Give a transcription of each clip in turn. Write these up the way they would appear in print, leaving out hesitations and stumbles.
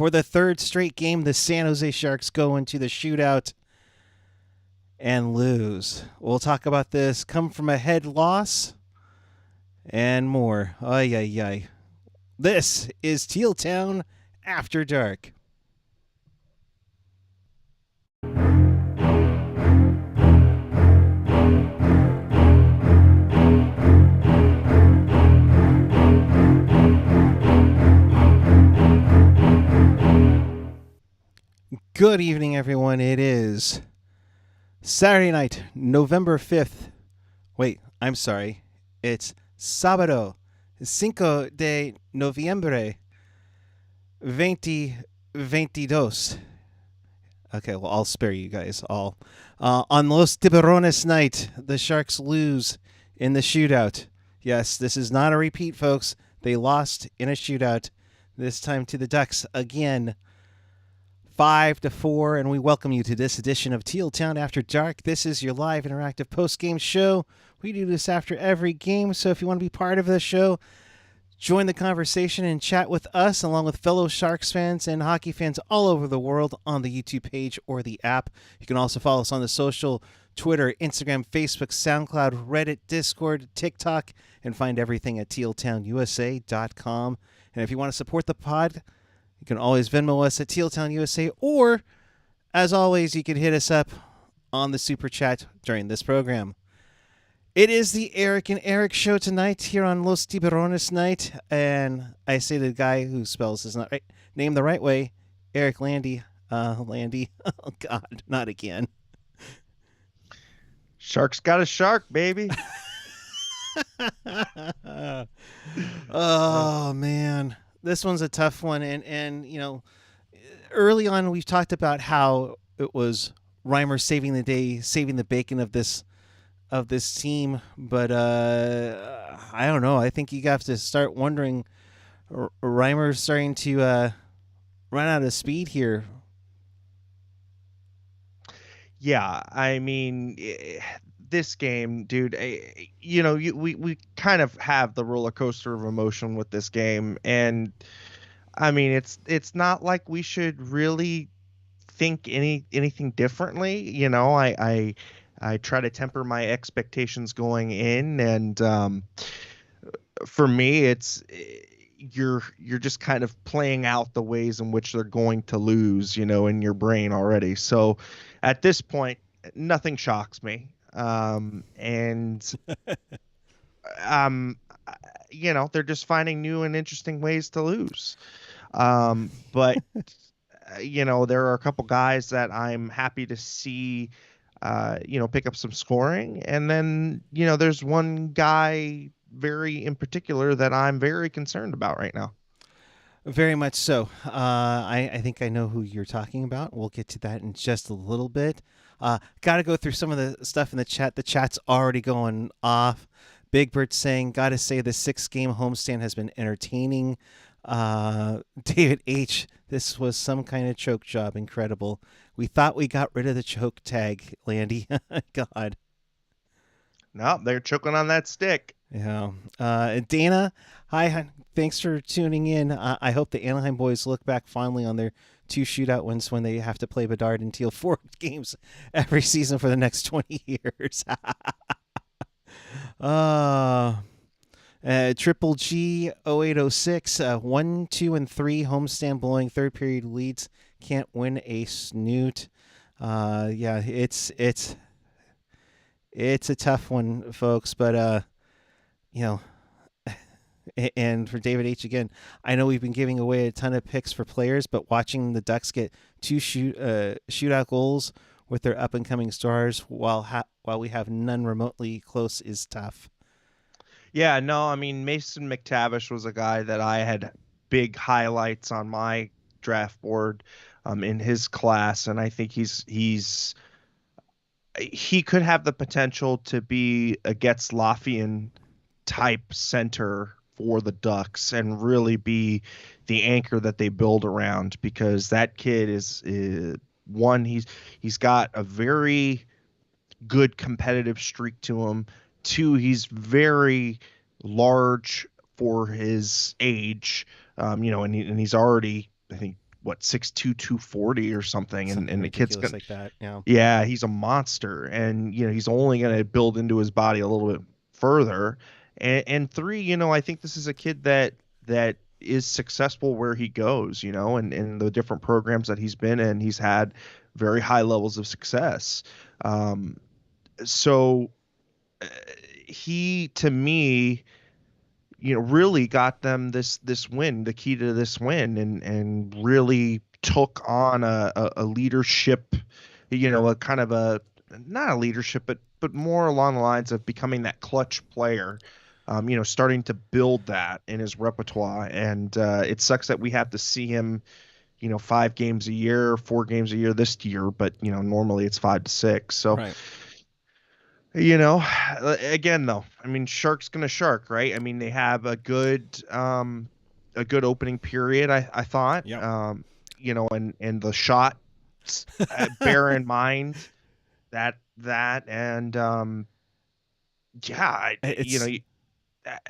For the third straight game, the San Jose Sharks go into the shootout and lose. We'll talk about this come from a head loss and more. Ay, ay, ay. This is Teal Town After Dark. Good evening, everyone. It is Saturday night, November 5th. Wait, I'm sorry. It's Sábado, 5 de Noviembre, 2022. Okay, well, I'll spare you guys all. On Los Tiburones night, the Sharks lose in the shootout. Yes, this is not a repeat, folks. They lost in a shootout, this time to the Ducks again. 5-4, and we welcome you to this edition of Teal Town After Dark. This is your live interactive post-game show. We do this after every game, so if you want to be part of the show, join the conversation and chat with us, along with fellow Sharks fans and hockey fans all over the world on the YouTube page or the app. You can also follow us on the social, Twitter, Instagram, Facebook, SoundCloud, Reddit, Discord, TikTok, and find everything at tealtownusa.com. And if you want to support the pod, you can always Venmo us at Tealtown USA, or, as always, you can hit us up on the Super Chat during this program. It is the Eric and Eric show tonight here on Los Tiburones night, and I say the guy who spells his name the right way, Eric Landy. Landy, oh God, not again. Shark's got a shark, baby. Oh, man. This one's a tough one, and you know, early on we've talked about how it was Reimer saving the day, saving the bacon of this team, but I don't know. I think you have to start wondering. Reimer's starting to run out of speed here. Yeah, I mean, this game, dude, we kind of have the roller coaster of emotion with this game, and I mean, it's not like we should really think anything differently. You know, I try to temper my expectations going in, and for me, it's you're just kind of playing out the ways in which they're going to lose, you know, in your brain already. So at this point, nothing shocks me. And you know, they're just finding new and interesting ways to lose. But you know, there are a couple guys that I'm happy to see pick up some scoring, and then, you know, there's one guy very in particular that I'm very concerned about right now. Very much so. I think I know who you're talking about. We'll get to that in just a little bit. Got to go through some of the stuff in the chat. The chat's already going off. Big Bird saying, got to say the 6-game homestand has been entertaining. David H., this was some kind of choke job. Incredible. We thought we got rid of the choke tag, Landy. God. No, they're choking on that stick. Yeah. Dana, hi. Thanks for tuning in. I hope the Anaheim boys look back fondly on their 2 shootout wins when they have to play Bedard and Teal 4 games every season for the next 20 years. Triple G 0806, 1, 2, and 3 homestand blowing third period leads. Can't win a snoot. Yeah, it's a tough one, folks, but you know, and for David H. again, I know we've been giving away a ton of picks for players, but watching the Ducks get 2 shootout goals with their up and coming stars while we have none remotely close is tough. Yeah, no, I mean, Mason McTavish was a guy that I had big highlights on my draft board in his class, and I think he could have the potential to be a Getzlaffian type center for the Ducks and really be the anchor that they build around, because that kid is one, he's got a very good competitive streak to him. 2, he's very large for his age, and he's already, I think, what 6'2", 240 or something, Something and the kid's ridiculous gonna, like that. Yeah. yeah, he's a monster, and he's only gonna build into his body a little bit further. And three, I think this is a kid that is successful where he goes, and in the different programs that he's been in, he's had very high levels of success. So he, to me, really got them this win, the key to this win, and really took on a leadership, a kind of a, not a leadership, but more along the lines of becoming that clutch player, starting to build that in his repertoire. And it sucks that we have to see him, 5 games a year, 4 games a year this year, but normally it's 5 to 6. So Right. you know, again though, I mean, shark's gonna shark, right? I mean, they have a good opening period. I thought, Yep. and the shot, bear in mind and yeah, It's I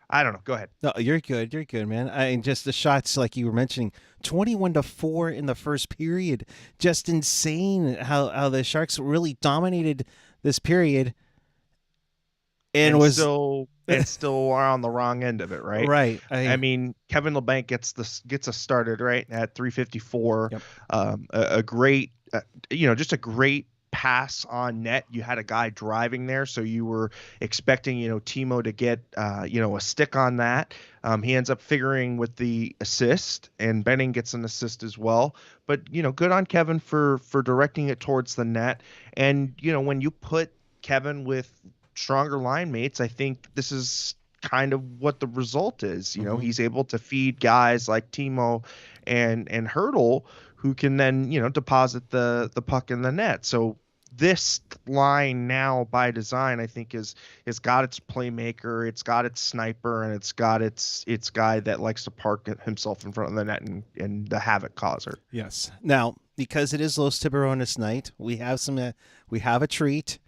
I don't know. Go ahead. no, you're good. You're good, man. I just the shots like you were mentioning, 21-4 in the first period. Just insane how the Sharks really dominated this period and And was still are on the wrong end of it, right? right. I mean, Kevin Labanc gets us started right at 354. Yep. A great, just a great pass on net. You had a guy driving there, so you were expecting, Timo to get, a stick on that. He ends up figuring with the assist, and Benning gets an assist as well. But good on Kevin for directing it towards the net. And when you put Kevin with stronger line mates, I think this is kind of what the result is. He's able to feed guys like Timo and Hertl, who can then deposit the puck in the net. So this line now, by design, I think is got its playmaker, it's got its sniper, and it's got its guy that likes to park himself in front of the net and the havoc causer. Yes. Now, because it is Los Tiburones night, we have a treat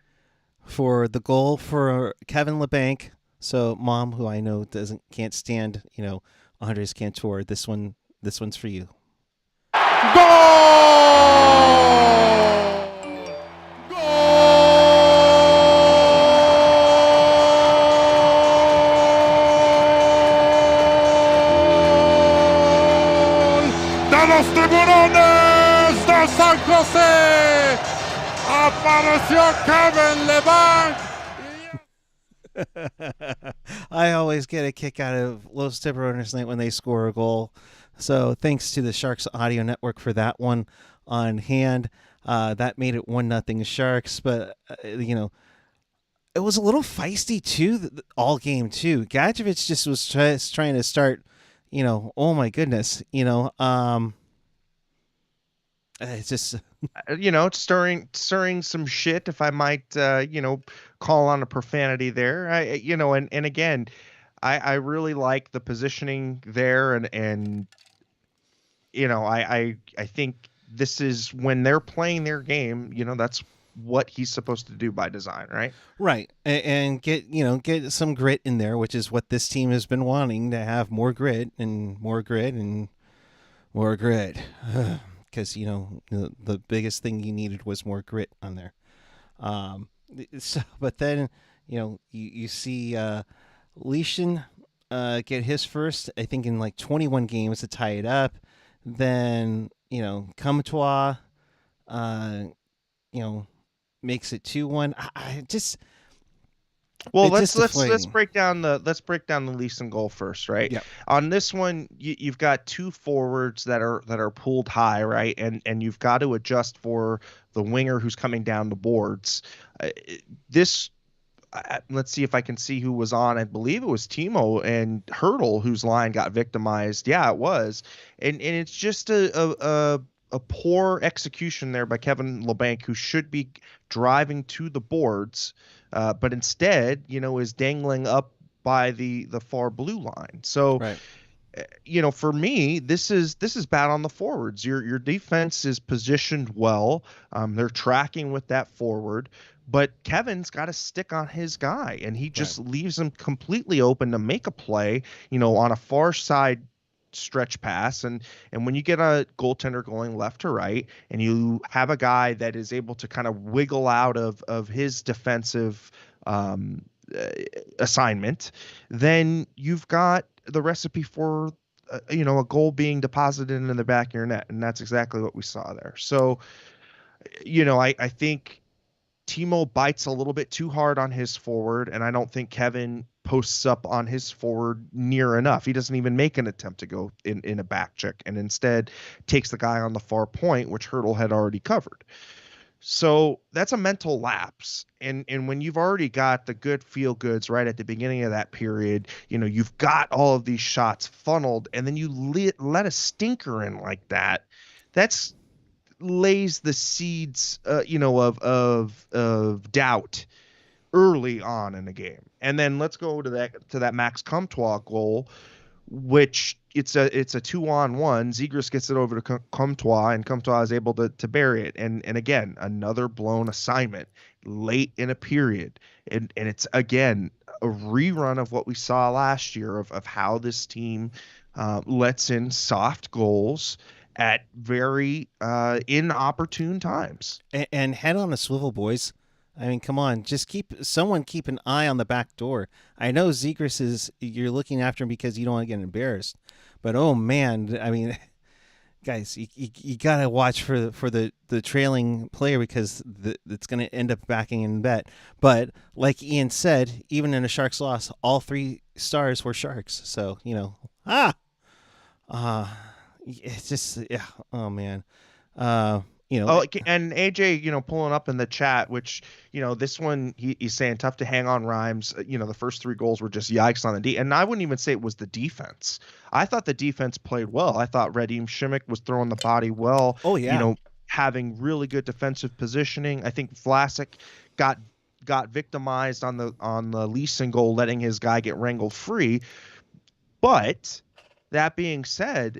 for the goal for Kevin Labanc. So, Mom, who I know can't stand, Andres Cantor, this one's for you. De los Tiburones de San José apareció Kevin Labanc. I always get a kick out of Los Tiburones night when they score a goal. So thanks to the Sharks Audio Network for that one on hand. That made it 1-0 Sharks, but it was a little feisty too all game too. Gadjevich just was trying to start. Oh my goodness. It's just stirring some shit, if I might, call on a profanity there. And again, I really like the positioning there, and I think this is when they're playing their game. That's what he's supposed to do by design, right? right, and get some grit in there, which is what this team has been wanting to have, more grit and more grit and more grit. Because the biggest thing you needed was more grit on there. But then you see Leishon get his first, I think, in like 21 games to tie it up. Then Comtois, makes it 2-1. I just. Well, let's break down the Leeson goal first, right? Yep. On this one, you've got two forwards that are pulled high, right? And you've got to adjust for the winger who's coming down the boards. Let's see if I can see who was on. I believe it was Timo and Hertl whose line got victimized. Yeah, it was, and it's just a poor execution there by Kevin Labanc, who should be driving to the boards. But instead, is dangling up by the far blue line. So, right. For me, this is bad on the forwards. Your defense is positioned well. They're tracking with that forward, but Kevin's got to stick on his guy, and he just leaves him completely open to make a play, on a far side stretch pass, and when you get a goaltender going left to right, and you have a guy that is able to kind of wiggle out of his defensive assignment, then you've got the recipe for a goal being deposited in the back of your net, and that's exactly what we saw there. So, I think Timo bites a little bit too hard on his forward, and I don't think Kevin posts up on his forward near enough. He doesn't even make an attempt to go in a back check, and instead takes the guy on the far point, which Hertl had already covered. So that's a mental lapse. And when you've already got the good feel goods right at the beginning of that period, you've got all of these shots funneled, and then you let a stinker in like that. That's lays the seeds, of doubt early on in the game. And then let's go to that Max Comtois goal, which it's a 2-on-1. Zegras gets it over to Comtois, and Comtois is able to bury it. And again, another blown assignment late in a period. And it's, again, a rerun of what we saw last year of how this team lets in soft goals at very inopportune times. And head on a swivel, boys. I mean, come on, just keep an eye on the back door. I know Zegras you're looking after him because you don't want to get embarrassed, but oh man, I mean, guys, you gotta watch for the trailing player, because it's gonna end up backing in bet. But like Ian said, even in a Sharks loss, all 3 stars were Sharks. So it's just, yeah. Oh man. And AJ, pulling up in the chat, which, this one, he's saying tough to hang on Rhymes. The first 3 goals were just yikes on the D. And I wouldn't even say it was the defense. I thought the defense played well. I thought Radim Šimić was throwing the body well. Oh yeah. Having really good defensive positioning. I think Vlasic got victimized on the Leeson goal, letting his guy get wrangled free. But that being said,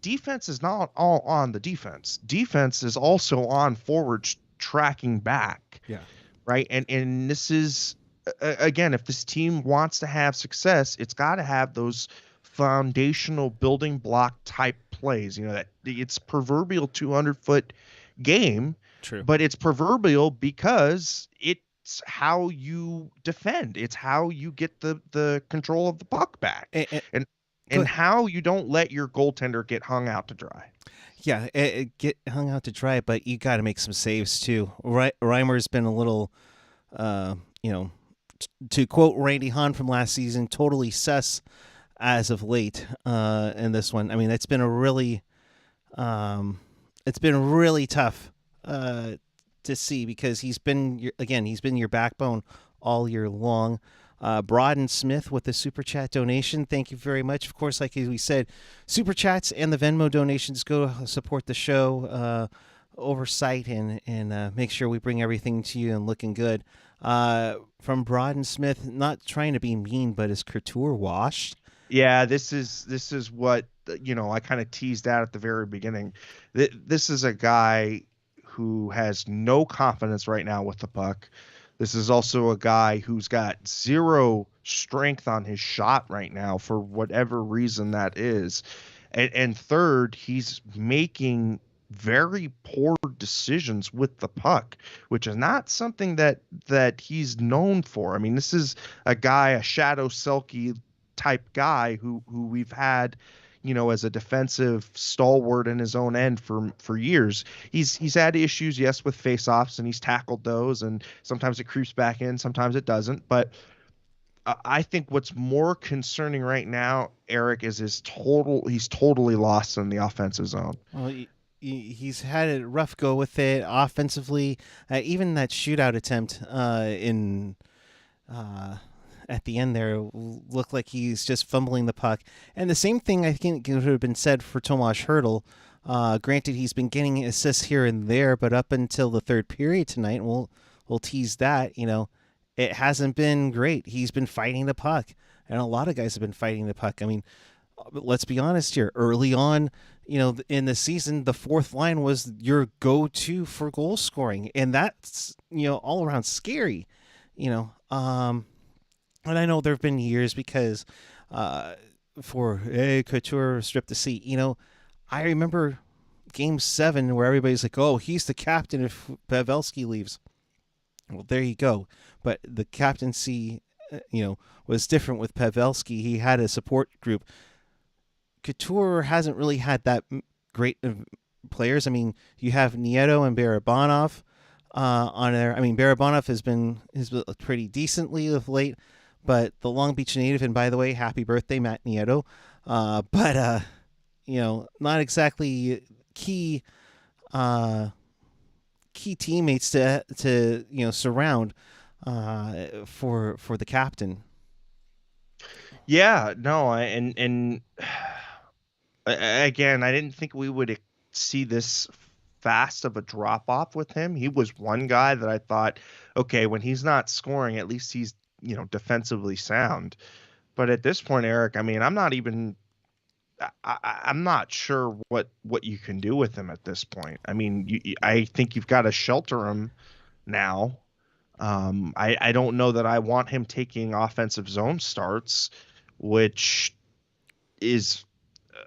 defense is not all on the defense. Defense is also on forwards tracking back. Yeah. Right. And this is, again, if this team wants to have success, it's got to have those foundational building block type plays. That it's proverbial 200-foot game. True. But it's proverbial because it's how you defend. It's how you get the control of the puck back. And how you don't let your goaltender get hung out to dry. Yeah, get hung out to dry, but you got to make some saves too. Reimer's been a little, to quote Randy Hahn from last season, totally sus as of late in this one. I mean, it's been really tough to see, because he's been your backbone all year long. Broaden Smith with the Super Chat donation. Thank you very much. Of course, like we said, Super Chats and the Venmo donations go to support the show, oversight, and make sure we bring everything to you and looking good. From Broaden Smith, not trying to be mean, but is Couture washed? Yeah, this is what, I kind of teased out at the very beginning. This is a guy who has no confidence right now with the puck. This is also a guy who's got zero strength on his shot right now, for whatever reason that is. And third, he's making very poor decisions with the puck, which is not something that he's known for. I mean, this is a guy, a Shadow Selke type guy who we've had, as a defensive stalwart in his own end for years. He's had issues, yes, with faceoffs, and he's tackled those, and sometimes it creeps back in, sometimes it doesn't. But I think what's more concerning right now, Eric, is he's totally lost in the offensive zone. Well, he's had a rough go with it offensively. Even that shootout attempt at the end there looked like he's just fumbling the puck. And the same thing I think would have been said for Tomas Hertl. Granted, he's been getting assists here and there, but up until the third period tonight, we'll tease that, it hasn't been great. He's been fighting the puck, and a lot of guys have been fighting the puck. I mean, let's be honest here. Early on, in the season, the fourth line was your go-to for goal scoring, and that's, all around scary, And I know there have been years because for hey Couture stripped the seat. I remember Game 7 where everybody's like, "Oh, he's the captain if Pavelski leaves." Well, there you go. But the captaincy, was different with Pavelski. He had a support group. Couture hasn't really had that great of players. I mean, you have Nieto and Barabanov on there. I mean, Barabanov has been pretty decently of late, but the Long Beach native, and by the way, happy birthday, Matt Nieto. But not exactly key teammates to surround for the captain. Yeah, no, and again, I didn't think we would see this fast of a drop off with him. He was one guy that I thought, okay, when he's not scoring, at least he's, defensively sound. But at this point, Eric, I mean, I'm not sure what you can do with him at this point. I mean, I think you've got to shelter him now. I don't know that I want him taking offensive zone starts, which is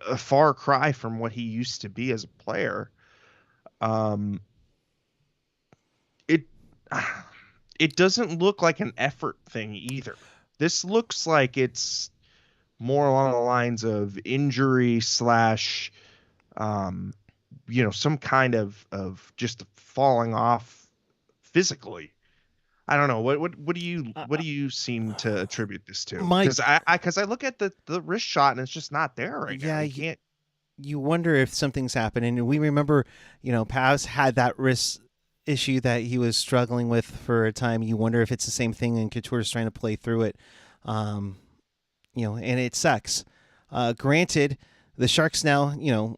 a far cry from what he used to be as a player. It doesn't look like an effort thing either. This looks like it's more along the lines of injury / some kind of just falling off physically. I don't know. What do you seem to attribute this to? Because I look at the wrist shot and it's just not there right now. You can't. You wonder if something's happening. And we remember, Pavs had that wrist issue that he was struggling with for a time. You wonder if it's the same thing and Couture's trying to play through it. And it sucks. Granted, the Sharks now,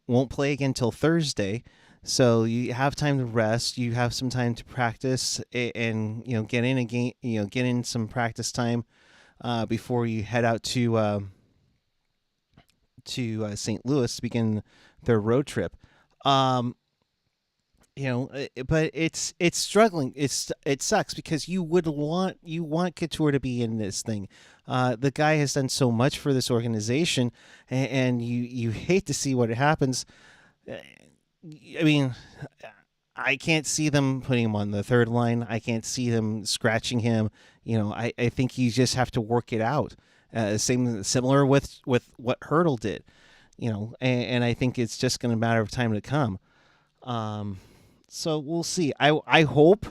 won't play again till Thursday. So you have time to rest. You have some time to practice and, get in a game, get in some practice time before you head out to St. Louis to begin their road trip. But it's struggling. It sucks because you want Couture to be in this thing. The guy has done so much for this organization, and you hate to see what happens. I mean, I can't see them putting him on the third line. I can't see them scratching him. I think you just have to work it out. Similar with what Hertl did, and I think it's just going to matter of time to come. So we'll see. I hope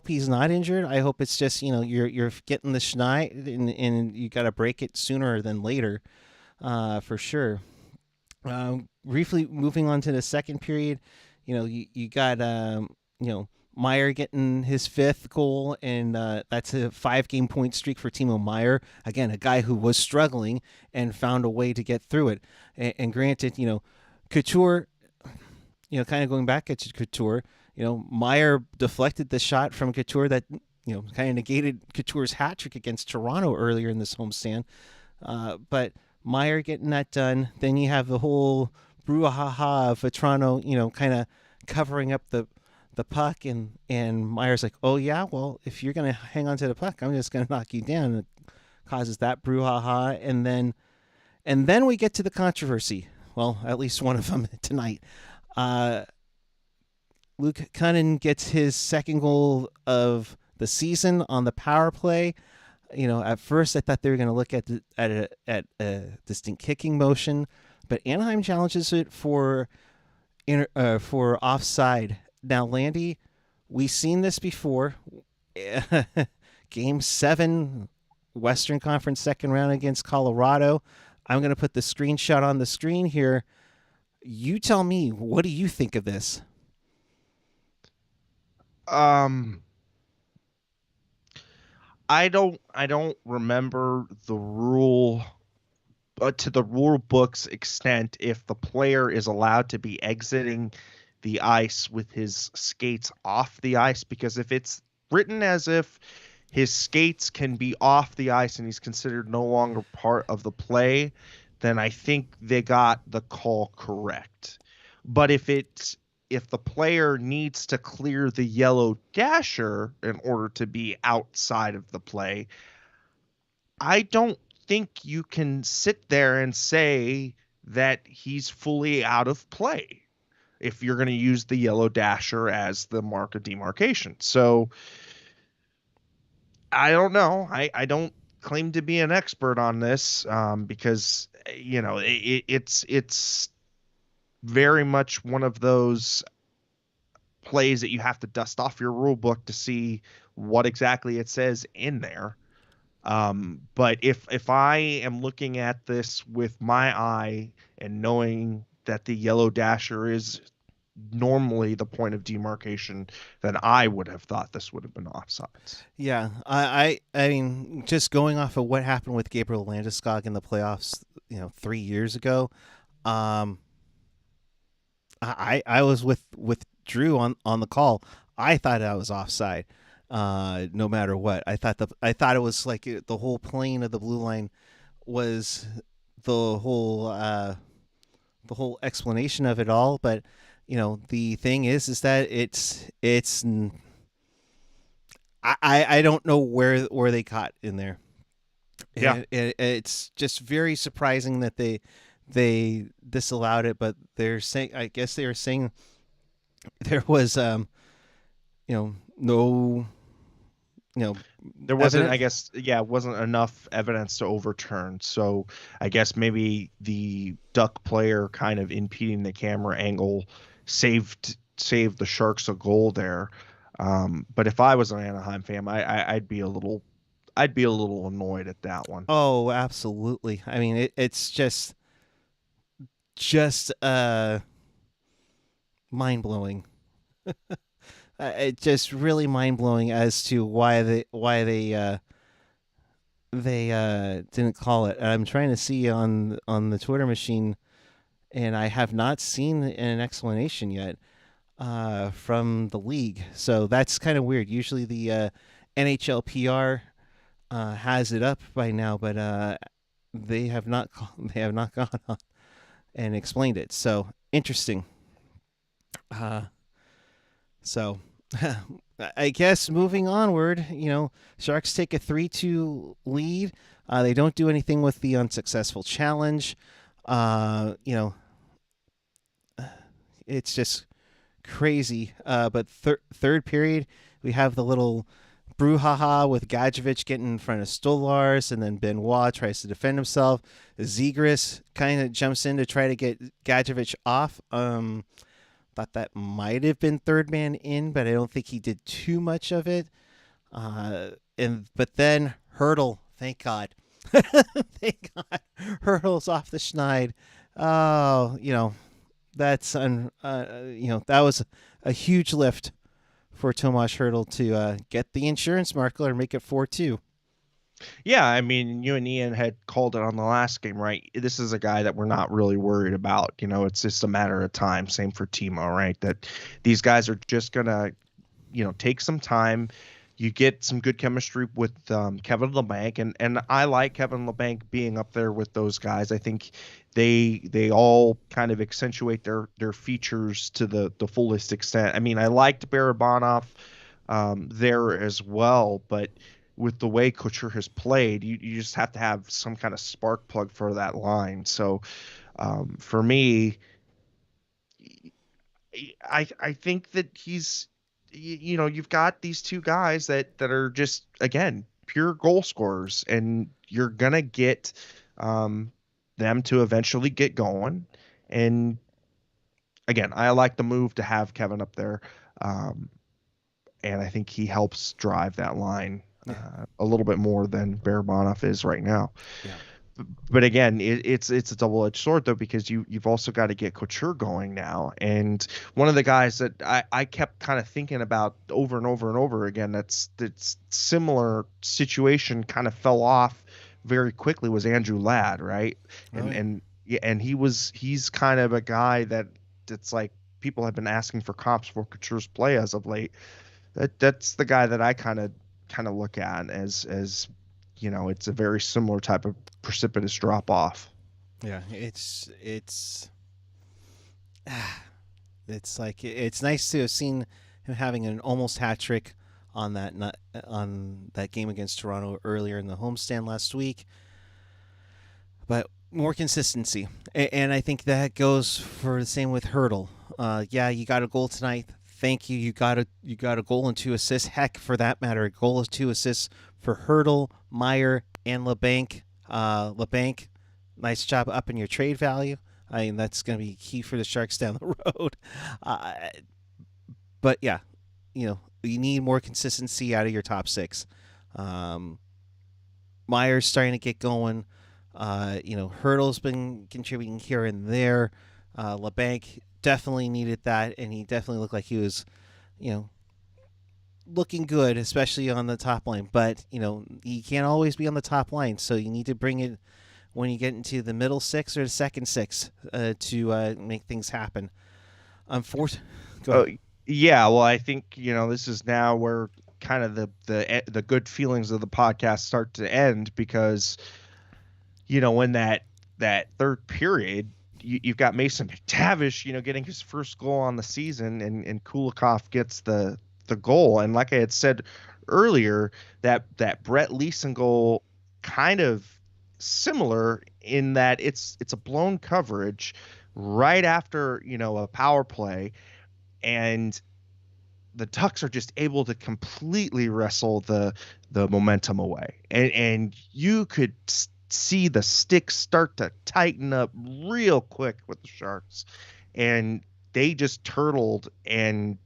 he's not injured. I hope it's just you're getting the schneid and you got to break it sooner than later, for sure. Briefly moving on to the second period, you got Meier getting his 5th goal, and that's a 5-game point streak for Timo Meier. Again, a guy who was struggling and found a way to get through it. And granted, Couture, kind of going back at Couture, Meier deflected the shot from Couture that, kind of negated Couture's hat trick against Toronto earlier in this homestand. But Meier getting that done. Then you have the whole brouhaha of Toronto, kind of covering up the puck, and Meier's like, oh yeah, well, if you're going to hang on to the puck, I'm just going to knock you down. And it causes that brouhaha, and then we get to the controversy. Well, at least one of them tonight. Luke Kunin gets his 2nd goal of the season on the power play. At first I thought they were going to look at a distinct kicking motion, but Anaheim challenges it for offside. Now, Landy, we've seen this before. Game 7, Western Conference second round against Colorado. I'm going to put the screenshot on the screen here. You tell me, what do you think of this? I don't remember the rule, to the rule book's extent, if the player is allowed to be exiting the ice with his skates off the ice, because if it's written as if his skates can be off the ice and he's considered no longer part of the play, then I think they got the call correct. But if the player needs to clear the yellow dasher in order to be outside of the play, I don't think you can sit there and say that he's fully out of play if you're going to use the yellow dasher as the mark of demarcation. So I don't know. I don't claim to be an expert on this because it's very much one of those plays that you have to dust off your rule book to see what exactly it says in there. But if I am looking at this with my eye and knowing that the yellow dasher is normally the point of demarcation, then I would have thought this would have been offsides. Yeah, I mean, just going off of what happened with Gabriel Landeskog in the playoffs, 3 years ago, I was with Drew on the call. I thought I was offside, no matter what. I thought it was like the whole plane of the blue line was the whole explanation of it all. But the thing is that it's I don't know where they caught in there. Yeah, it's just very surprising that they disallowed it, but they're saying, I guess they were saying there was no there wasn't, evidence. I guess, wasn't enough evidence to overturn. So I guess maybe the Duck player kind of impeding the camera angle saved the Sharks a goal there. But if I was an Anaheim fan, I'd be a little annoyed at that one. Oh, absolutely. I mean, it's just mind blowing. It's just really mind blowing as to why they didn't call it. I'm trying to see on the Twitter machine, and I have not seen an explanation yet from the league. So that's kind of weird. Usually the NHLPR has it up by now, but they have not gone on and explained it. So interesting. So I guess moving onward, Sharks take a 3-2 lead. They don't do anything with the unsuccessful challenge. It's just crazy. But third period, we have the little brouhaha with Gadjevich getting in front of Stolarz, and then Benoit tries to defend himself. Zegras kind of jumps in to try to get Gadjevich off. Thought that might have been third man in, but I don't think he did too much of it. But then Hertl, thank God. Thank God. Hertl's off the schneid. Oh, that's that was a huge lift for Tomas Hertl to get the insurance marker and make it 4-2. Yeah, I mean, you and Ian had called it on the last game, right? This is a guy that we're not really worried about. It's just a matter of time. Same for Timo, right? That these guys are just going to, take some time. You get some good chemistry with Kevin Labanc, and I like Kevin Labanc being up there with those guys. I think they all kind of accentuate their features to the fullest extent. I mean, I liked Barabanov there as well, but with the way Couture has played, you just have to have some kind of spark plug for that line. So for me, I think that he's, you've got these two guys that are just, again, pure goal scorers, and you're going to get them to eventually get going. And again, I like the move to have Kevin up there. And I think he helps drive that line a little bit more than Barabanov is right now. Yeah. But again, it's a double-edged sword, though, because you've also got to get Couture going now. And one of the guys that I kept kind of thinking about over and over and over again, that's similar situation kind of fell off very quickly, was Andrew Ladd, right? And he's kind of a guy that's like, people have been asking for comps for Couture's play as of late. That's the guy that I kind of look at as it's a very similar type of precipitous drop off. Yeah, it's like, it's nice to have seen him having an almost hat trick on that game against Toronto earlier in the homestand last week. but more consistency. And I think that goes for the same with Hertl. Yeah, you got a goal tonight. Thank you. You got a goal and 2 assists. Heck, for that matter, a goal and 2 assists for Hertl, Meier, and Labanc. Labanc, nice job up in your trade value. I mean, that's going to be key for the Sharks down the road. But yeah, you need more consistency out of your top 6. Meier's starting to get going. Hertl's been contributing here and there. Labanc definitely needed that, and he definitely looked like he was, looking good, especially on the top line. But, he can't always be on the top line, so you need to bring it when you get into the middle 6 or the second 6 to make things happen. Yeah, well, I think, this is now where kind of the good feelings of the podcast start to end, because when that third period, you've got Mason McTavish, getting his first goal on the season, and Kulikov gets the goal. And like I had said earlier, that Brett Leeson goal kind of similar in that it's a blown coverage right after, a power play, and the Ducks are just able to completely wrestle the momentum away. And you could see the sticks start to tighten up real quick with the Sharks, and they just turtled. And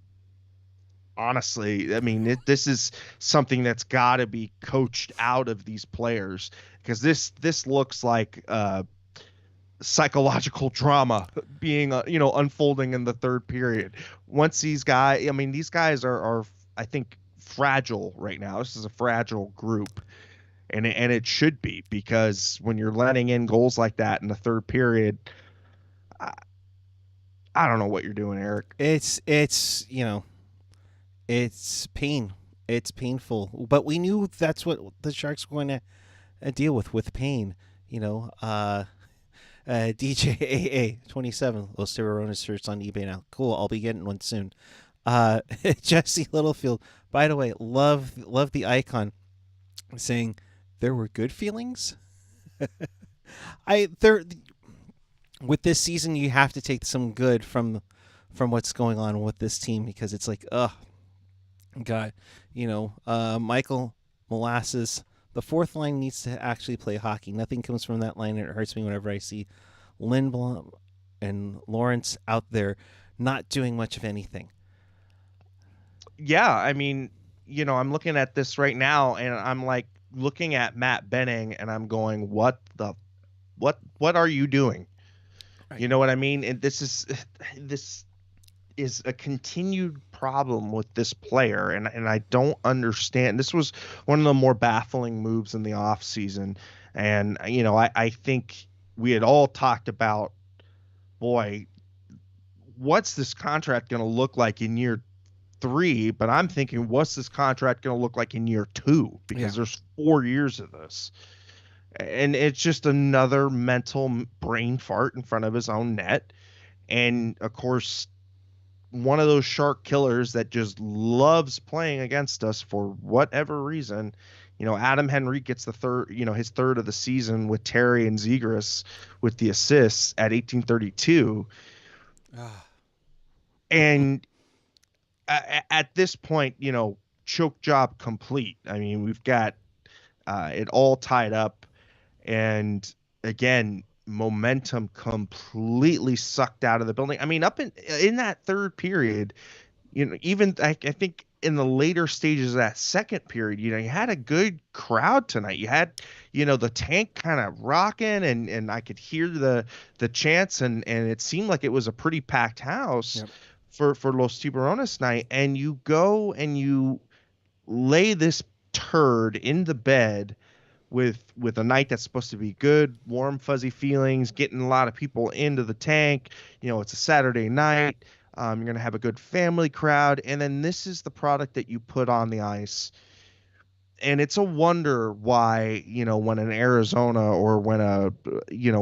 honestly, I mean, this is something that's got to be coached out of these players, because this looks like psychological drama being unfolding in the third period. Once these guys are I think fragile right now. This is a fragile group. And it should be, because when you're letting in goals like that in the third period, I don't know what you're doing, Eric. It's pain. It's painful. But we knew that's what the Sharks were going to deal with pain. DJ AA 27 Los Tiburones shirts on eBay now. Cool. I'll be getting one soon. Jesse Littlefield. By the way, love the icon saying there were good feelings. With this season, you have to take some good from what's going on with this team, because it's like, God, Michael Molasses. The fourth line needs to actually play hockey. Nothing comes from that line, and it hurts me whenever I see Lindblom and Lawrence out there not doing much of anything. Yeah, I mean, I'm looking at this right now, and I'm like looking at Matt Benning, and I'm going, what are you doing? Right. You know what I mean? And this is a continued problem with this player, and I don't understand. This was one of the more baffling moves in the off season, and I think we had all talked about, boy, what's this contract going to look like in year 3? But I'm thinking, what's this contract going to look like in year 2? Because there's 4 years of this, and it's just another mental brain fart in front of his own net. And of course, one of those shark killers that just loves playing against us for whatever reason. Adam Henrique gets the third, his third of the season with Terry and Zegras with the assists at 1832. And at this point, choke job complete. I mean, we've got it all tied up, and again, momentum completely sucked out of the building. I mean, up in that third period, even I think in the later stages of that second period, you had a good crowd tonight. You had, the tank kind of rocking, and I could hear the chants, and it seemed like it was a pretty packed house. Yep. For Los Tiburones night. And you go and you lay this turd in the bed with a night that's supposed to be good, warm, fuzzy feelings, getting a lot of people into the tank. It's a Saturday night. You're going to have a good family crowd. And then this is the product that you put on the ice. And it's a wonder why, when an Arizona or when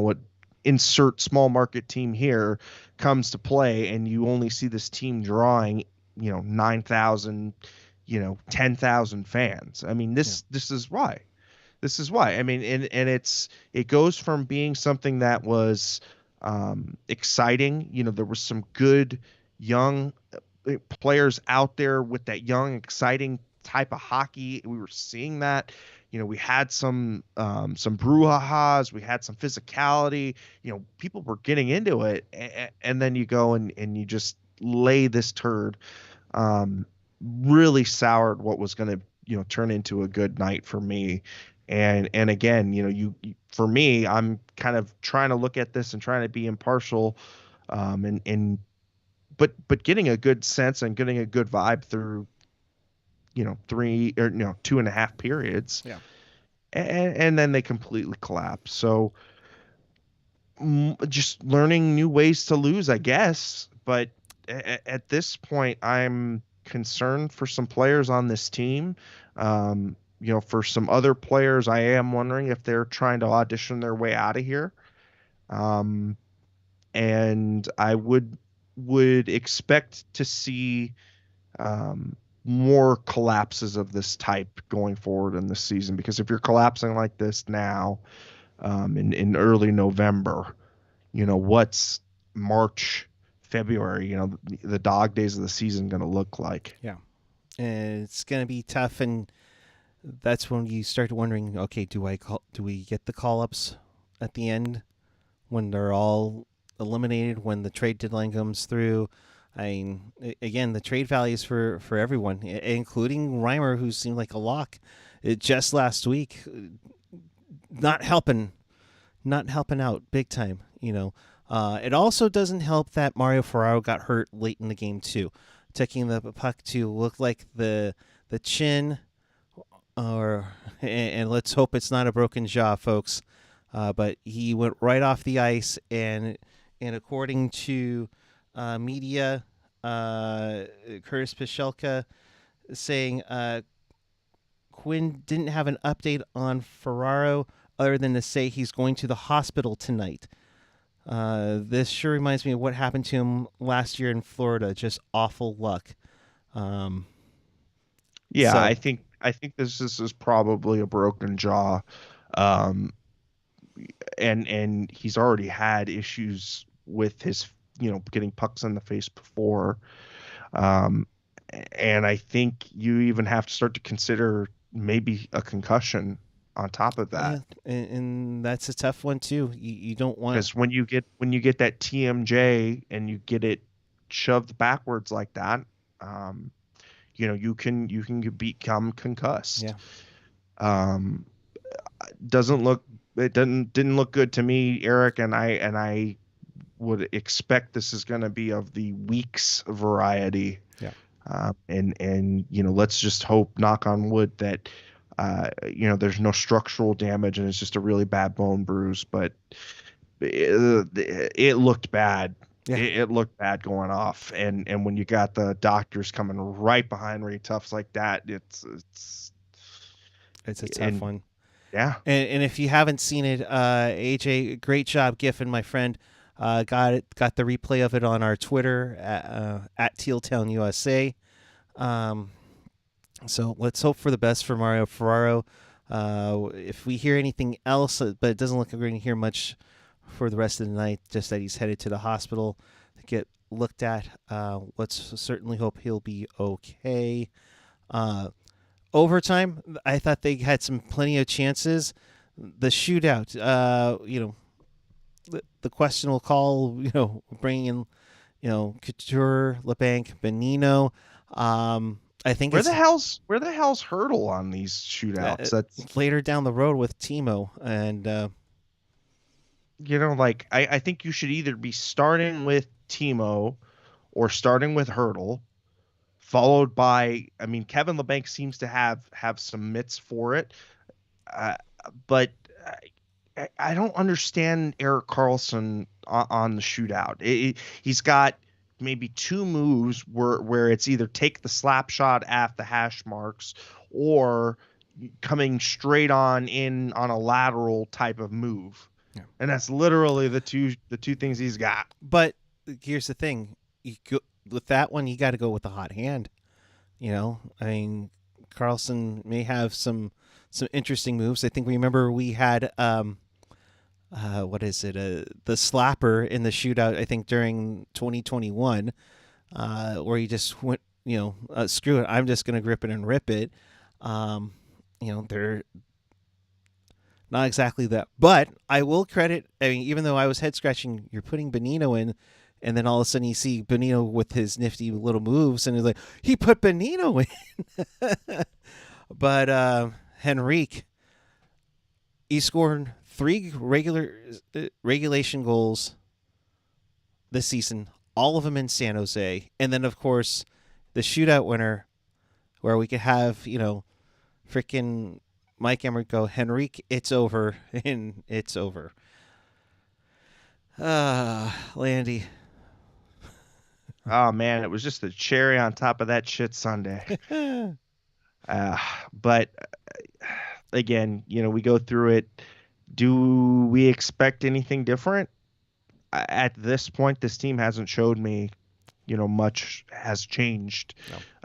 what insert small market team here comes to play, and you only see this team drawing, 9,000, 10,000 fans. I mean, this is why. This is why. I mean, and it goes from being something that was exciting. You know, there was some good young players out there with that young, exciting type of hockey. We were seeing that. You know, we had some brouhahas, we had some physicality. You know, people were getting into it, and then you go and you just lay this turd. Really soured what was going to turn into a good night for me. And again, for me, I'm kind of trying to look at this and trying to be impartial, and but getting a good sense and getting a good vibe through three or 2.5 periods. Yeah. And then they completely collapse. So just learning new ways to lose, I guess. But at this point, I'm concerned for some players on this team. For some other players, I am wondering if they're trying to audition their way out of here. And I would expect to see more collapses of this type going forward in this season, because if you're collapsing like this now, in early November, what's March, February, the dog days of the season going to look like? Yeah. And it's going to be tough, and that's when you start wondering, okay, do we get the call-ups at the end when they're all eliminated, when the trade deadline comes through? I mean, again, the trade values for everyone, including Reimer, who seemed like a lock just last week, not helping out big time. It also doesn't help that Mario Ferraro got hurt late in the game too, taking the puck to look like the chin, and let's hope it's not a broken jaw, folks. But he went right off the ice, and according to media, Curtis Pichelka saying Quinn didn't have an update on Ferraro other than to say he's going to the hospital tonight. This sure reminds me of what happened to him last year in Florida. Just awful luck. Yeah, so, I think this is probably a broken jaw. And he's already had issues with his, getting pucks in the face before. And I think you even have to start to consider maybe a concussion on top of that. Yeah, and that's a tough one too. You don't want, because when you get that TMJ and you get it shoved backwards like that, you can become concussed. Yeah. It didn't look good to me, Eric, and I would expect this is going to be of the weeks variety. Yeah. And let's just hope, knock on wood, that there's no structural damage and it's just a really bad bone bruise. But it looked bad. Yeah. It looked bad going off, and when you got the doctors coming right behind Ray Tufts like that, it's a tough one. Yeah. And if you haven't seen it, AJ, great job, Giffen, my friend. Got the replay of it on our Twitter at Teal Town USA. So let's hope for the best for Mario Ferraro. If we hear anything else, but it doesn't look like we're going to hear much for the rest of the night, just that he's headed to the hospital to get looked at. Let's certainly hope he'll be okay. Overtime, I thought they had plenty of chances. The shootout, the questionable call, bringing in, Couture, Labanc, Benino. I think where the hell's Hertl on these shootouts? That's later down the road with Timo, and I think you should either be starting with Timo or starting with Hertl, followed by, Kevin Labanc seems to have some mitts for it, but I don't understand Erik Karlsson on the shootout. He's got maybe two moves where it's either take the slap shot at the hash marks or coming straight on in on a lateral type of move. Yeah. And that's literally the two things he's got. But here's the thing. With that one, you got to go with the hot hand. Karlsson may have some some interesting moves. I think we remember we had what is it? The slapper in the shootout. I think during 2021, where he just went, screw it. I'm just gonna grip it and rip it. They're not exactly that, but I will credit. I mean, even though I was head scratching, you're putting Bonino in, and then all of a sudden you see Bonino with his nifty little moves, and he's like, he put Bonino in. But Henrique, he scored 3 regulation goals this season, all of them in San Jose, and then of course the shootout winner, where we could have freaking Mike Emmerich go, Henrique, it's over, and it's over. Landy. Oh man, it was just the cherry on top of that shit sundae. But again, we go through it. Do we expect anything different? At this point, this team hasn't showed me, much has changed,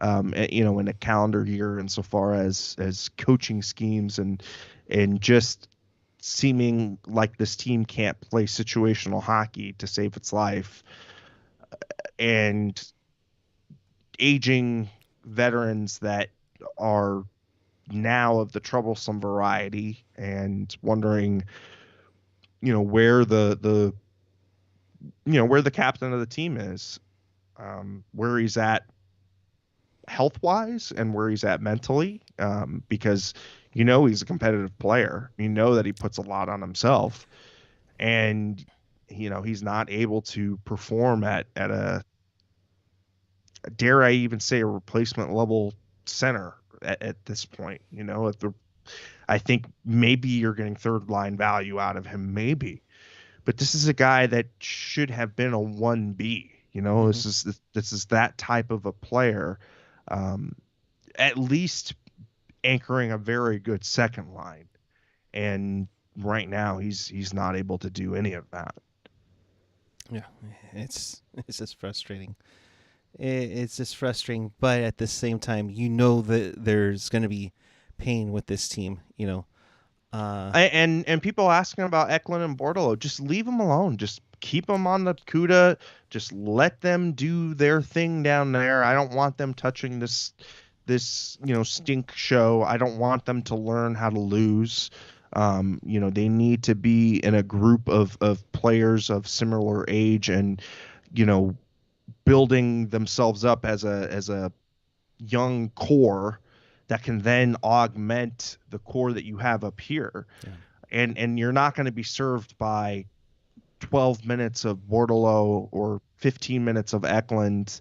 in a calendar year insofar as coaching schemes and just seeming like this team can't play situational hockey to save its life, and aging veterans that are now of the troublesome variety, and wondering, where the where the captain of the team is, where he's at health wise and where he's at mentally, because he's a competitive player. That he puts a lot on himself, and he's not able to perform at a, dare I even say, a replacement level center at this point. I think maybe you're getting third line value out of him, maybe, but this is a guy that should have been a 1B. Mm-hmm. This is that type of a player, at least anchoring a very good second line, and right now he's not able to do any of that. Yeah, it's just frustrating. It's just frustrating, but at the same time, that there's going to be pain with this team. And people asking about Eklund and Bordelot, just leave them alone. Just keep them on the CUDA. Just let them do their thing down there. I don't want them touching this stink show. I don't want them to learn how to lose. They need to be in a group of players of similar age, and building themselves up as a young core that can then augment the core that you have up here. Yeah. And you're not going to be served by 12 minutes of Bordelot or 15 minutes of Eklund,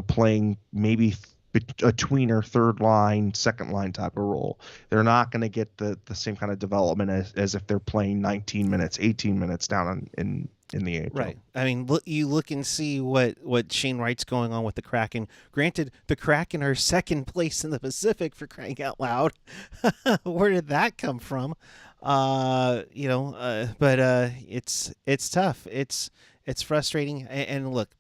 playing maybe a tweener, third line, second line type of role. They're not going to get the same kind of development as if they're playing 19 minutes, 18 minutes down in the AHL. Right. I mean, you look and see what Shane Wright's going on with the Kraken. Granted, the Kraken are second place in the Pacific, for crying out loud. Where did that come from? But it's tough. It's frustrating. And look,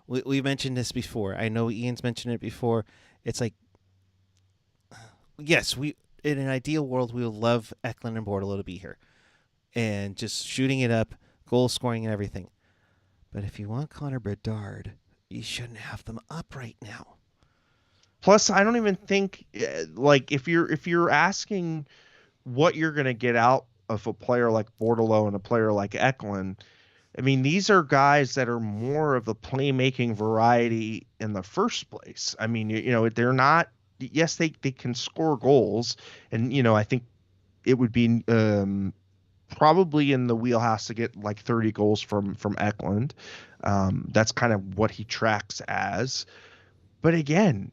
we mentioned this before. I know Ian's mentioned it before. It's like, yes, in an ideal world, we would love Eklund and Bordelot to be here and just shooting it up, goal scoring and everything. But if you want Connor Bedard, you shouldn't have them up right now. Plus, I don't even think, like, if you're asking what you're going to get out of a player like Bordelot and a player like Eklund, I mean, these are guys that are more of the playmaking variety in the first place. I mean, they're not, yes, they can score goals, and I think it would be probably in the wheelhouse to get like 30 goals from Eklund. That's kind of what he tracks as. But again,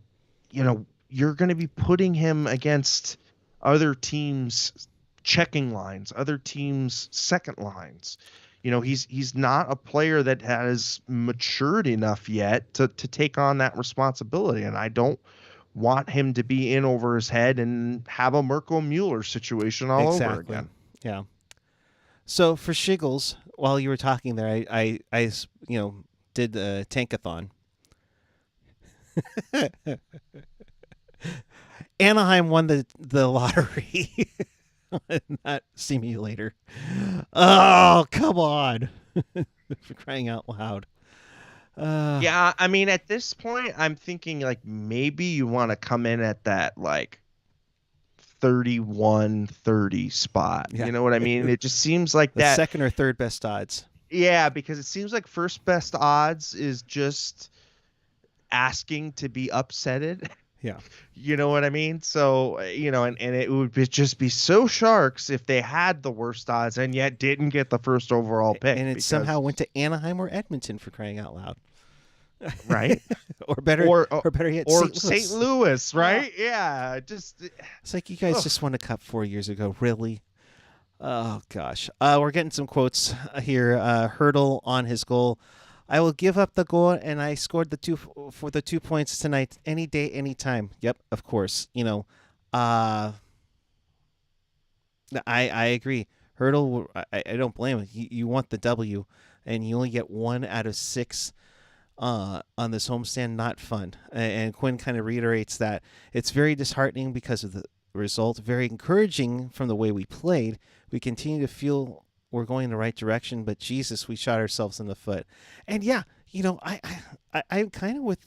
you're going to be putting him against other teams' checking lines, other teams' second lines. He's not a player that has matured enough yet to take on that responsibility, and I don't want him to be in over his head and have a Mirko Mueller situation all over again. Yeah. So for Shiggles, while you were talking there, I did the tankathon. Anaheim won the lottery. Not simulator. Oh, come on. For crying out loud. Yeah, I mean, at this point, I'm thinking like maybe you want to come in at that like 31-30 spot. Yeah. You know what I mean? It just seems like The that. second or third best odds. Yeah, because it seems like first best odds is just asking to be upsetted. Yeah. You know what I mean? So, and it would just be so Sharks if they had the worst odds and yet didn't get the first overall pick. And it somehow went to Anaheim or Edmonton, for crying out loud. Right? or better yet, or St. St. Louis, right? Yeah. Just it's like you guys just won a cup 4 years ago. Really? Oh gosh. We're getting some quotes here. Hertl on his goal. I will give up the goal, and I scored the 2 points tonight. Any day, any time. Yep, of course. I agree. Hertl, I don't blame him. You want the W, and you only get 1 out of 6 on this homestand. Not fun. And Quinn kind of reiterates that it's very disheartening because of the result. Very encouraging from the way we played. We continue to feel we're going in the right direction, but Jesus, we shot ourselves in the foot. And yeah, I'm kind of with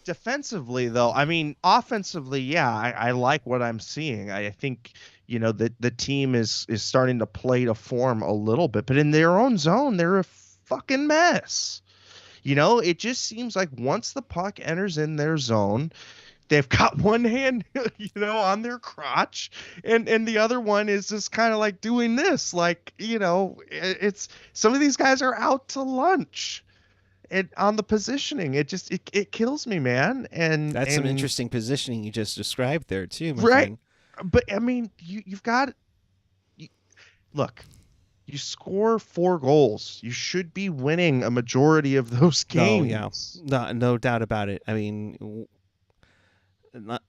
defensively though. I mean, offensively, yeah, I like what I'm seeing. I think that the team is starting to play to form a little bit, but in their own zone, they're a fucking mess. It just seems like once the puck enters in their zone, they've got one hand, on their crotch, and the other one is just kind of like doing this, like, it's some of these guys are out to lunch, and on the positioning, it kills me, man. And that's some interesting positioning you just described there too, my right? friend. But I mean, you've got, look. You score 4 goals. You should be winning a majority of those games. Oh, yeah. No doubt about it. I mean,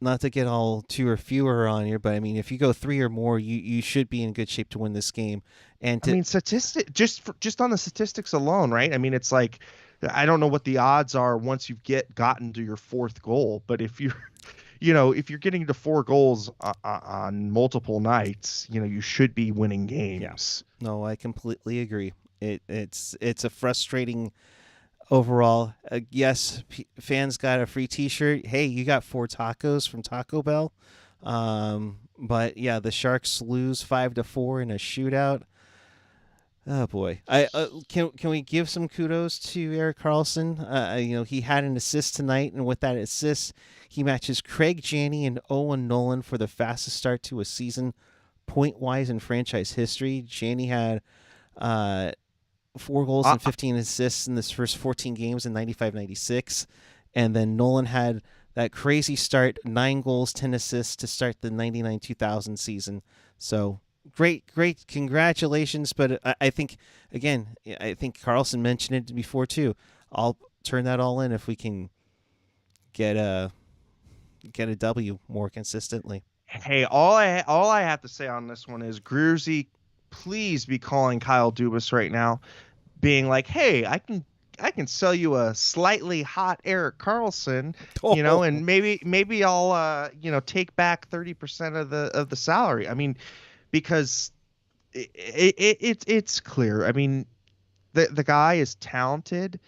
not to get all 2 or fewer on here, but I mean, if you go 3 or more, you should be in good shape to win this game. And I mean, just on the statistics alone, right? I mean, it's like, I don't know what the odds are once you've gotten to your 4th goal, but if you're if you're getting to 4 goals on multiple nights, you should be winning games. Yeah. No, I completely agree. It's a frustrating overall. Yes, fans got a free T-shirt. Hey, you got 4 tacos from Taco Bell. But yeah, the Sharks lose 5-4 in a shootout. Oh boy! Can we give some kudos to Erik Karlsson? He had an assist tonight, and with that assist, he matches Craig Janney and Owen Nolan for the fastest start to a season, point-wise in franchise history. Janney had 4 goals and 15 assists in his first 14 games in 95-96, and then Nolan had that crazy start, 9 goals, 10 assists to start the 99-2000 season. So. Great, congratulations! But I think Karlsson mentioned it before too. I'll turn that all in if we can get a W more consistently. Hey, all I have to say on this one is, Gruzy, please be calling Kyle Dubas right now, being like, hey, I can sell you a slightly hot Erik Karlsson, and maybe I'll take back 30% of the salary. I mean. Because it's clear. I mean, the guy is talented,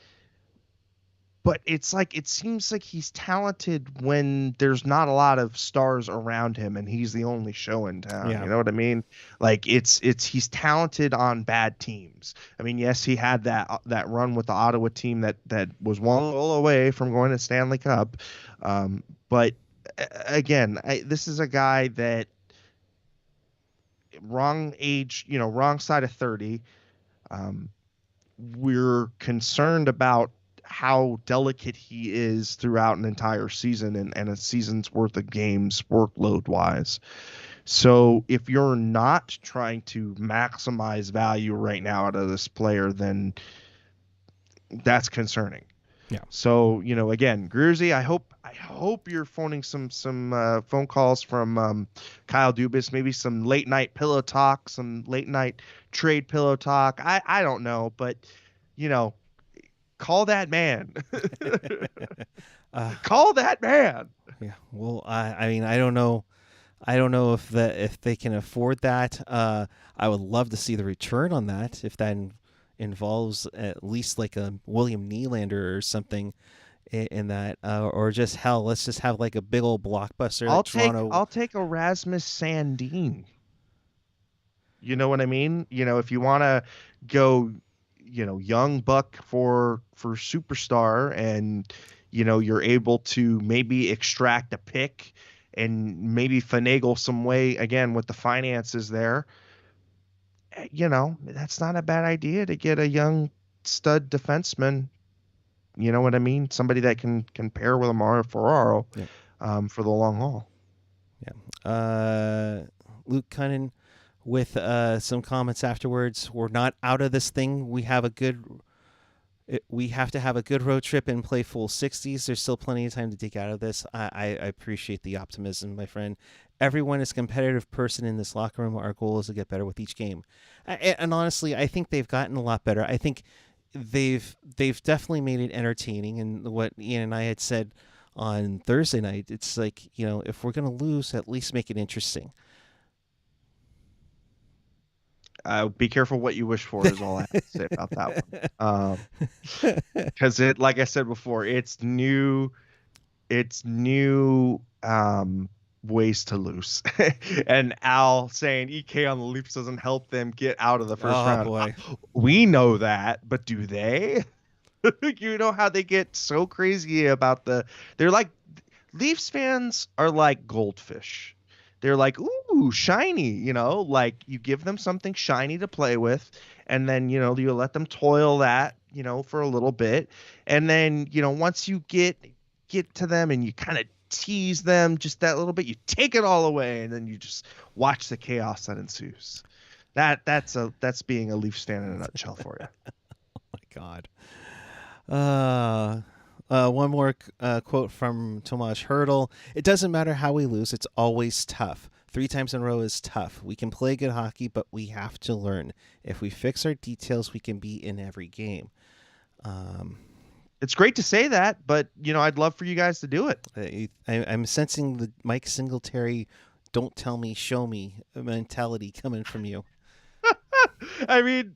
but it's like it seems like he's talented when there's not a lot of stars around him and he's the only show in town. Yeah. You know what I mean? Like he's talented on bad teams. I mean, yes, he had that run with the Ottawa team that was one goal away from going to Stanley Cup. But again, this is a guy that. Wrong age, wrong side of 30. We're concerned about how delicate he is throughout an entire season and a season's worth of games workload wise. So if you're not trying to maximize value right now out of this player, then that's concerning. Yeah. So, again, Gruzy, I hope you're phoning some phone calls from Kyle Dubas, maybe some late night pillow talk, some late night trade pillow talk. I don't know, but call that man. Call that man. Yeah. Well, I mean, I don't know. I don't know if they can afford that. I would love to see the return on that if that involves at least like a William Nylander or something in that, or just hell, let's just have like a big old blockbuster. Like Toronto. I'll take Erasmus Sandin. You know what I mean? If you want to go, young buck for superstar, and you're able to maybe extract a pick and maybe finagle some way again with the finances there. That's not a bad idea to get a young stud defenseman. You know what I mean? Somebody that can pair with Amaro Ferraro for the long haul. Yeah. Luke Cunnin with some comments afterwards. We're not out of this thing. We have to have a good road trip and play full 60s. There's still plenty of time to dig out of this. I appreciate the optimism, my friend. Everyone is a competitive person in this locker room. Our goal is to get better with each game. And honestly, I think they've gotten a lot better. I think they've definitely made it entertaining. And what Ian and I had said on Thursday night, it's like, if we're going to lose, at least make it interesting. Be careful what you wish for is all I have to say about that one. Because like I said before, it's new ways to lose. And Al saying EK on the Leafs doesn't help them get out of the first round. Boy. We know that, but do they? You know how they get so crazy about they're like, Leafs fans are like goldfish. They're like, ooh, shiny, like you give them something shiny to play with, and then, you let them toil that, for a little bit. And then, once you get to them and you kind of tease them just that little bit, you take it all away, and then you just watch the chaos that ensues. That's being a Leafs fan in a nutshell for you. Oh my God. One more quote from Tomas Hertl. It doesn't matter how we lose. It's always tough. 3 times in a row is tough. We can play good hockey, but we have to learn. If we fix our details, we can be in every game. It's great to say that, but, I'd love for you guys to do it. I'm sensing the Mike Singletary, don't tell me, show me mentality coming from you. I mean,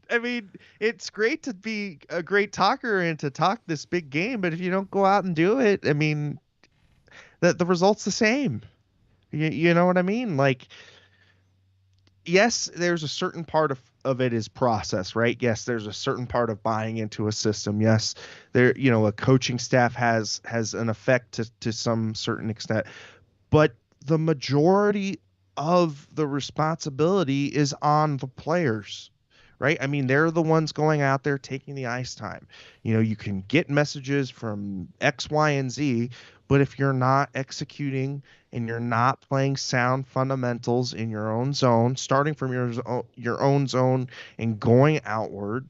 it's great to be a great talker and to talk this big game, but if you don't go out and do it, I mean, the result's the same. You know what I mean? Like, yes, there's a certain part of it is process, right? Yes, there's a certain part of buying into a system. Yes, there, a coaching staff has an effect to some certain extent, but the majority of the responsibility is on the players, right? I mean, they're the ones going out there taking the ice time. You can get messages from X, Y, and Z, but if you're not executing and you're not playing sound fundamentals in your own zone, starting from your own zone and going outward,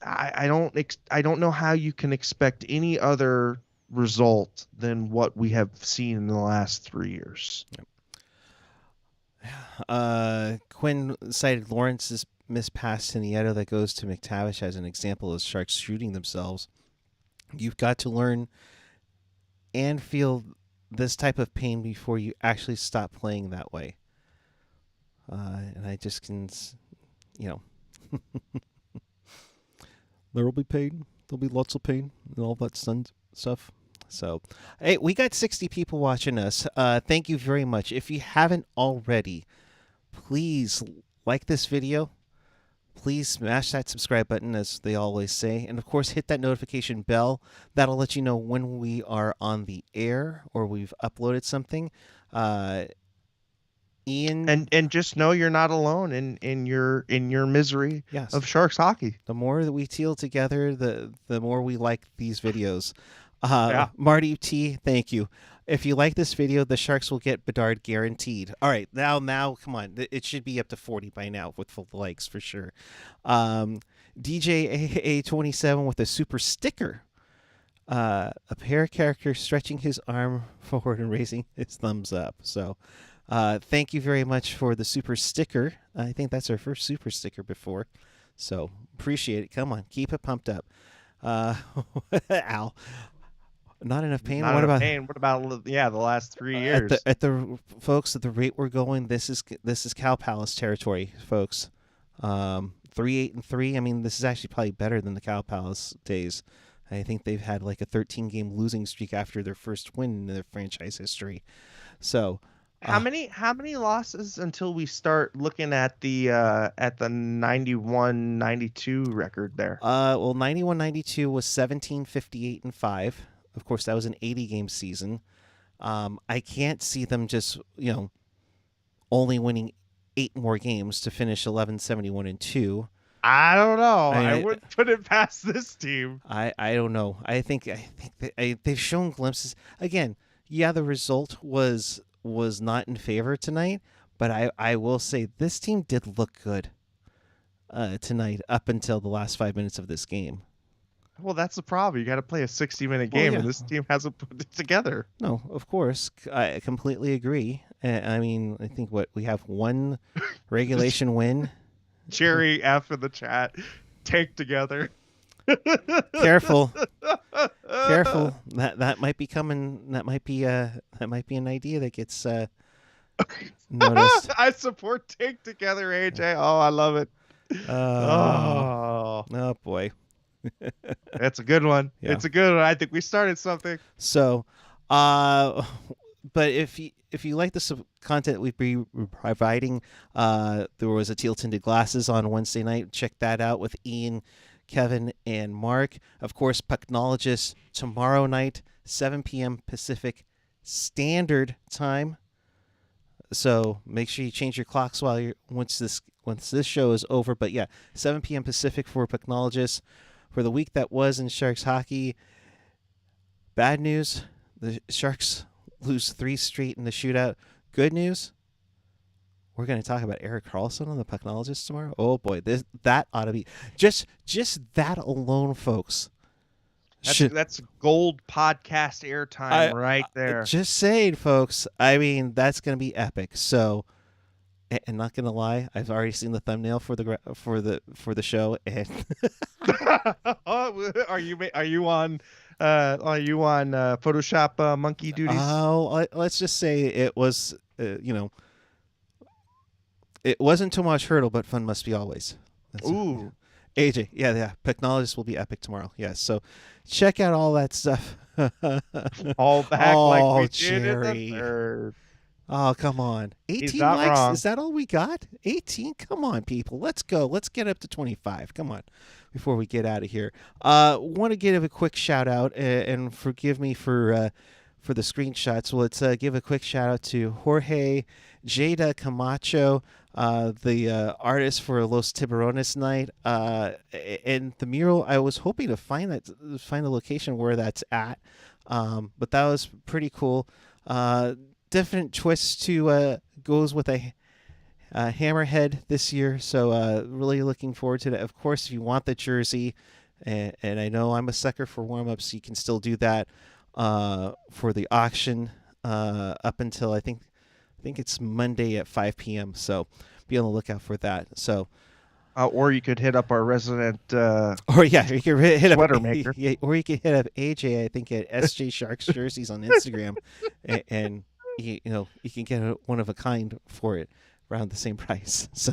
I don't know how you can expect any other result than what we have seen in the last 3 years. Quinn cited Lawrence's missed pass to Nieto that goes to McTavish as an example of Sharks shooting themselves. You've got to learn and feel this type of pain before you actually stop playing that way. And I just can, there will be pain. There'll be lots of pain and all that stuff. So, hey, we got 60 people watching us. Thank you very much. If you haven't already, please like this video. Please smash that subscribe button, as they always say. And, of course, hit that notification bell. That'll let you know when we are on the air or we've uploaded something. Ian, and just know you're not alone in your misery of Sharks hockey. The more that we teal together, the more we like these videos. Marty T, thank you. If you like this video, the Sharks will get Bedard guaranteed. All right, now, come on. It should be up to 40 by now with full likes for sure. DJ AA27 with a super sticker. A pair character stretching his arm forward and raising his thumbs up. So thank you very much for the super sticker. I think that's our first super sticker before. So appreciate it. Come on, keep it pumped up. Al. Not enough pain. Not What enough about pain. What about the last 3 years? at the folks at the rate we're going? This is Cow Palace territory, folks. 3-8-3. I mean, this is actually probably better than the Cow Palace days. I think they've had like a 13-game losing streak after their first win in their franchise history. So, how many losses until we start looking at the 91-92 record there? Well, 91-92 was 17-58-5. Of course, that was an 80-game season. I can't see them just, only winning 8 more games to finish 11-71-2. I don't know. I mean, I wouldn't put it past this team. I don't know. I think they've shown glimpses. Again, yeah, the result was not in favor tonight, but I will say this team did look good tonight up until the last 5 minutes of this game. Well, that's the problem. You got to play a 60-minute game, and this team hasn't put it together. No, of course. I completely agree. I mean, I think we have one regulation win. Jerry F in the chat, take together. Careful. That might be coming. That might be an idea that gets noticed. I support take together, AJ. Oh, I love it. Oh boy. That's a good one. Yeah. It's a good one. I think we started something. So, but if you like the content we've been providing, there was a Teal tinted glasses on Wednesday night. Check that out with Ian, Kevin, and Mark. Of course, Pucknologist tomorrow night, 7 p.m. Pacific Standard Time. So make sure you change your clocks once this show is over. But yeah, 7 p.m. Pacific for Pucknologist. For the week that was in Sharks hockey, bad news: the Sharks lose 3 straight in the shootout. Good news: we're going to talk about Erik Karlsson on the Pucknologist tomorrow. Oh boy, that ought to be just that alone, folks. That's gold podcast airtime right there. Just saying, folks. I mean, that's going to be epic. So, and not going to lie, I've already seen the thumbnail for the show. And are you on Photoshop monkey duties? Oh, let's just say it was. It wasn't Tomas Hertl, but fun must be always. Ooh. AJ, yeah. Pucknologist will be epic tomorrow. Yes, so check out all that stuff. All back like we Jerry. did in the third. Oh, come on. 18 not likes? wrong. Is that all we got? 18? Come on, people. Let's go. Let's get up to 25. Come on, before we get out of here. Want to give a quick shout out, and forgive me for the screenshots. Well, let's give a quick shout out to Jorge Jada Camacho, the artist for Los Tiburones night, and the mural. I was hoping to find the location where that's at, but that was pretty cool. Different twist to goes with a hammerhead this year, so really looking forward to that. Of course, if you want the jersey, and I know I'm a sucker for warm-ups, you can still do that for the auction up until I think it's Monday at 5 p.m. So be on the lookout for that. So. Or you could hit up our resident you could hit sweater up, maker. Yeah, or you could hit up AJ, I think, at SJ Sharks Jerseys on Instagram, and you can get one of a kind for it around the same price. So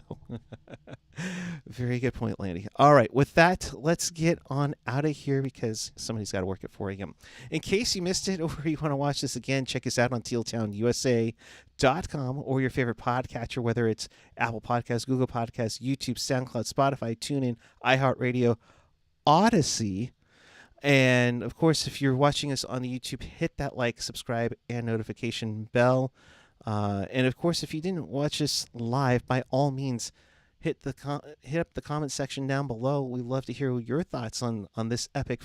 very good point, Landy. All right, with that, let's get on out of here because somebody's got to work at 4 a.m. In case you missed it or you want to watch this again, check us out on tealtownusa.com or your favorite podcatcher, whether it's Apple Podcasts, Google Podcasts, YouTube, SoundCloud, Spotify, TuneIn, iHeartRadio, Odyssey. And, of course, if you're watching us on the YouTube, hit that like, subscribe, and notification bell. And, of course, if you didn't watch us live, by all means, hit up the comment section down below. We'd love to hear your thoughts on this epic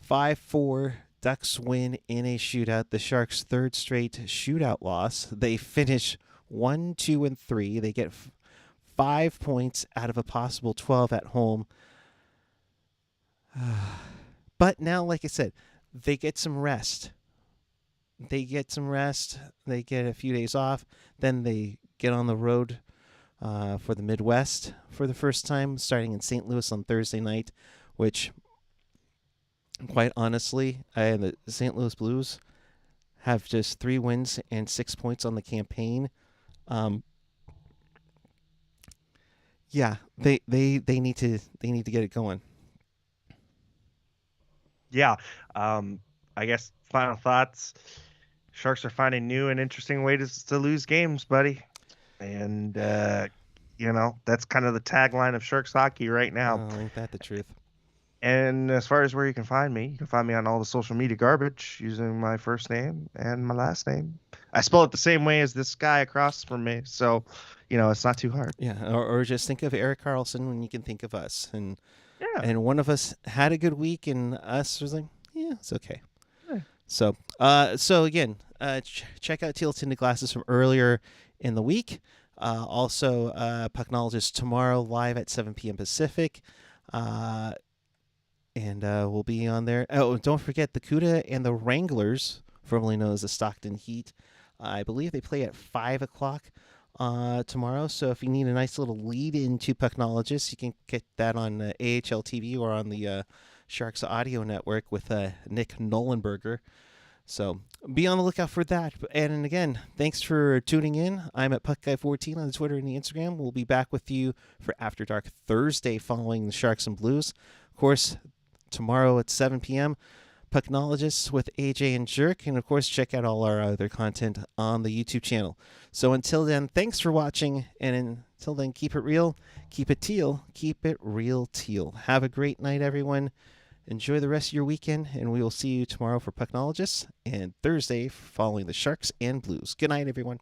5-4 Ducks win in a shootout. The Sharks' third straight shootout loss. They finish 1-2-3. They get 5 points out of a possible 12 at home. But now, like I said, they get some rest. They get a few days off. Then they get on the road for the Midwest for the first time, starting in St. Louis on Thursday night, which quite honestly, the St. Louis Blues have just 3 wins and 6 points on the campaign. Yeah, they need to get it going. Yeah. I guess final thoughts. Sharks are finding new and interesting ways to lose games, buddy. And that's kind of the tagline of Sharks hockey right now. Oh, ain't that the truth? And as far as where you can find me on all the social media garbage using my first name and my last name. I spell it the same way as this guy across from me, so it's not too hard. Yeah, or just think of Eric Carlson when you can think of us, and Yeah. and one of us had a good week, and us was like, yeah, it's okay. Yeah. So again, check out Teal Tinted Glasses from earlier in the week. Also, Pucknologist tomorrow live at 7 p.m. Pacific. And we'll be on there. Oh, don't forget the CUDA and the Wranglers, formerly known as the Stockton Heat. I believe they play at 5 o'clock tomorrow. So if you need a nice little lead into Pucknologist, you can get that on AHL TV or on the Sharks Audio Network with Nick Nolenberger. So be on the lookout for that. And again, thanks for tuning in. I'm at PuckGuy14 on the Twitter and the Instagram. We'll be back with you for After Dark Thursday following the Sharks and Blues. Of course, tomorrow at 7 p.m., Pucknologists with AJ and Jerk. And, of course, check out all our other content on the YouTube channel. So until then, thanks for watching. And until then, keep it real, keep it teal, keep it real teal. Have a great night, everyone. Enjoy the rest of your weekend, and we will see you tomorrow for Pucknologists and Thursday following the Sharks and Blues. Good night, everyone.